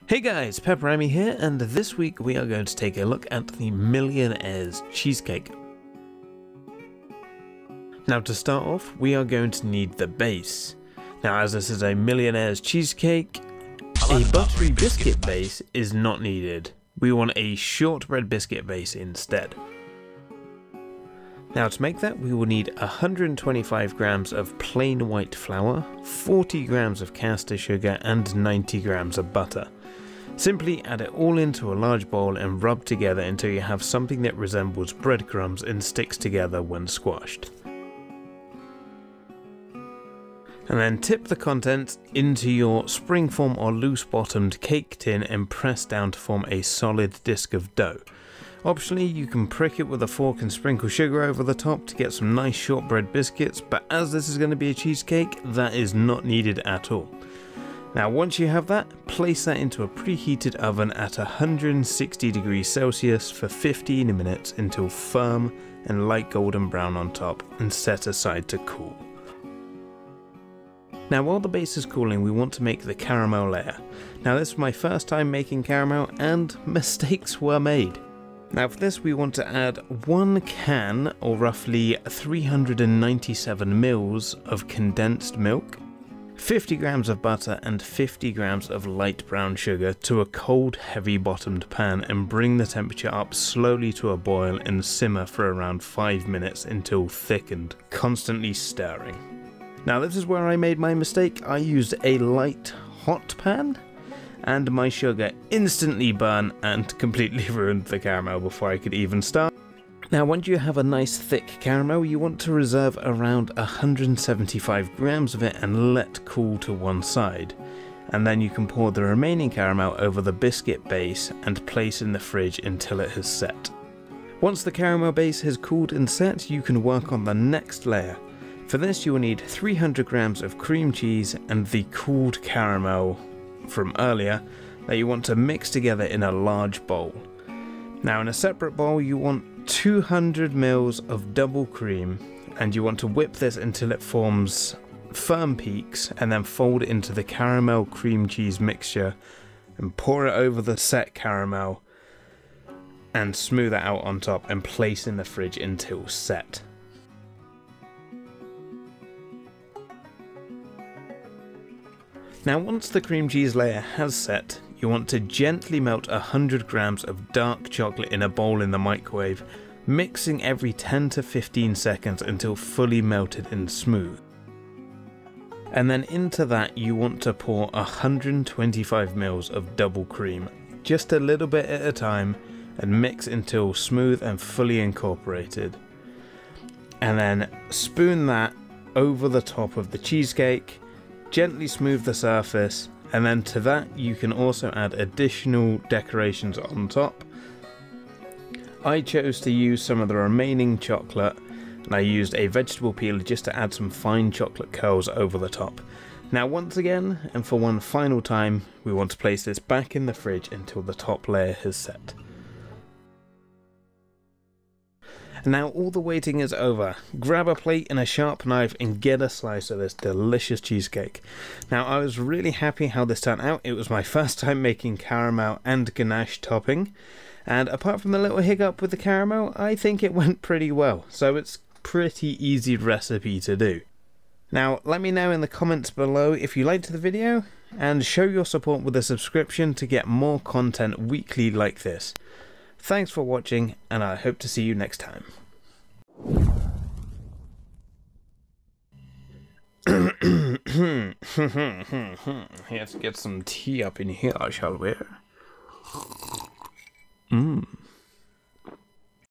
Hey guys, PepperAmmy here, and this week we are going to take a look at the Millionaire's cheesecake. Now to start off, we are going to need the base. Now as this is a Millionaire's cheesecake, a buttery biscuit base is not needed. We want a shortbread biscuit base instead. Now to make that, we will need 125 grams of plain white flour, 40 grams of caster sugar, and 90 grams of butter. Simply add it all into a large bowl and rub together until you have something that resembles breadcrumbs and sticks together when squashed. And then tip the contents into your springform or loose bottomed cake tin and press down to form a solid disc of dough. Optionally, you can prick it with a fork and sprinkle sugar over the top to get some nice shortbread biscuits, but as this is going to be a cheesecake, that is not needed at all. Now once you have that, place that into a preheated oven at 160 degrees Celsius for 15 minutes until firm and light golden brown on top, and set aside to cool. Now while the base is cooling, we want to make the caramel layer. Now this is my first time making caramel and mistakes were made. Now for this we want to add 1 can, or roughly 397 mils of condensed milk, 50 grams of butter and 50 grams of light brown sugar to a cold heavy bottomed pan, and bring the temperature up slowly to a boil and simmer for around 5 minutes until thickened, constantly stirring. Now this is where I made my mistake. I used a light hot pan and my sugar instantly burned and completely ruined the caramel before I could even start. Now once you have a nice thick caramel, you want to reserve around 175 grams of it and let cool to one side. And then you can pour the remaining caramel over the biscuit base and place in the fridge until it has set. Once the caramel base has cooled and set, you can work on the next layer. For this you will need 300 grams of cream cheese and the cooled caramel from earlier that you want to mix together in a large bowl. Now in a separate bowl you want 200 mils of double cream, and you want to whip this until it forms firm peaks, and then fold it into the caramel cream cheese mixture and pour it over the set caramel and smooth it out on top and place in the fridge until set. Now once the cream cheese layer has set, you want to gently melt 100 grams of dark chocolate in a bowl in the microwave, mixing every 10 to 15 seconds until fully melted and smooth. And then into that you want to pour 125 mils of double cream, just a little bit at a time, and mix until smooth and fully incorporated. And then spoon that over the top of the cheesecake, gently smooth the surface, and then to that you can also add additional decorations on top. I chose to use some of the remaining chocolate, and I used a vegetable peeler just to add some fine chocolate curls over the top. Now once again, and for one final time, we want to place this back in the fridge until the top layer has set. Now all the waiting is over. Grab a plate and a sharp knife and get a slice of this delicious cheesecake. Now I was really happy how this turned out. It was my first time making caramel and ganache topping, and apart from the little hiccup with the caramel, I think it went pretty well. So it's pretty easy recipe to do. Now let me know in the comments below if you liked the video, and show your support with a subscription to get more content weekly like this. Thanks for watching, and I hope to see you next time. Let's get some tea up in here, shall we?